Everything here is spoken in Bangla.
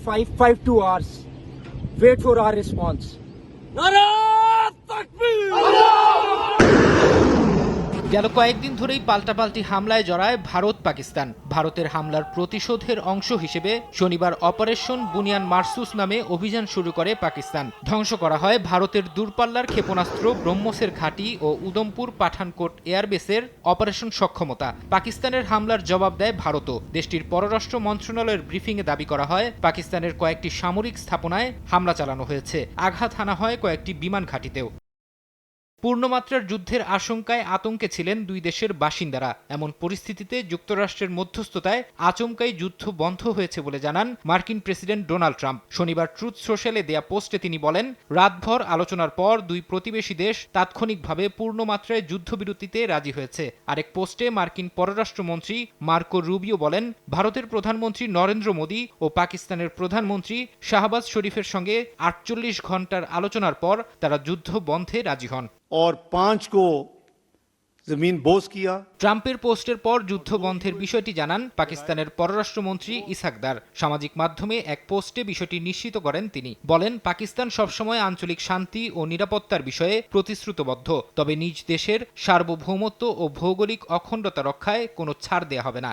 552 hours. Wait for our response. গেল কয়েকদিন ধরেই পাল্টাপাল্টি হামলায় জড়ায় ভারত পাকিস্তান। ভারতের হামলার প্রতিশোধের অংশ হিসেবে শনিবার অপারেশন বুনিয়ান মারসুস নামে অভিযান শুরু করে পাকিস্তান। ধ্বংস করা হয় ভারতের দূরপাল্লার ক্ষেপণাস্ত্র ব্রহ্মসের ঘাঁটি ও উদমপুর পাঠানকোট এয়ারবেসের অপারেশন সক্ষমতা। পাকিস্তানের হামলার জবাব দেয় ভারতও। দেশটির পররাষ্ট্র মন্ত্রণালয়ের ব্রিফিংয়ে দাবি করা হয়, পাকিস্তানের কয়েকটি সামরিক স্থাপনায় হামলা চালানো হয়েছে। আঘাত হানা হয় কয়েকটি বিমান ঘাঁটিতেও। পূর্ণমাত্রার যুদ্ধের আশঙ্কায় আতঙ্কে ছিলেন দুই দেশের বাসিন্দারা। এমন পরিস্থিতিতে যুক্তরাষ্ট্রের মধ্যস্থতায় আচমকাই যুদ্ধ বন্ধ হয়েছে বলে জানান মার্কিন প্রেসিডেন্ট ডোনাল্ড ট্রাম্প। শনিবার ট্রুথ সোশ্যালে দেয়া পোস্টে তিনি বলেন, রাতভর আলোচনার পর দুই প্রতিবেশী দেশ তাৎক্ষণিকভাবে পূর্ণমাত্রায় যুদ্ধবিরতিতে রাজি হয়েছে। আরেক পোস্টে মার্কিন পররাষ্ট্রমন্ত্রী মার্কো রুবিও বলেন, ভারতের প্রধানমন্ত্রী নরেন্দ্র মোদী ও পাকিস্তানের প্রধানমন্ত্রী শাহবাজ শরীফের সঙ্গে 48 ঘন্টার আলোচনার পর তারা যুদ্ধ বন্ধে রাজি হন। और 5 को जमीन बोझ किया। ট্রাম্পের পোস্টের পর যুদ্ধ বন্ধের বিষয়টি জানান পাকিস্তানের পররাষ্ট্রমন্ত্রী ইসহাকদার। সামাজিক মাধ্যমে এক পোস্টে বিষয়টি নিশ্চিত করেন তিনি। বলেন, পাকিস্তান সবসময় আঞ্চলিক শান্তি ও নিরাপত্তার বিষয়ে প্রতিশ্রুতবদ্ধ, তবে নিজ দেশের সার্বভৌমত্ব ও ভৌগোলিক অখণ্ডতা রক্ষায় কোনো ছাড় দেয়া হবে না।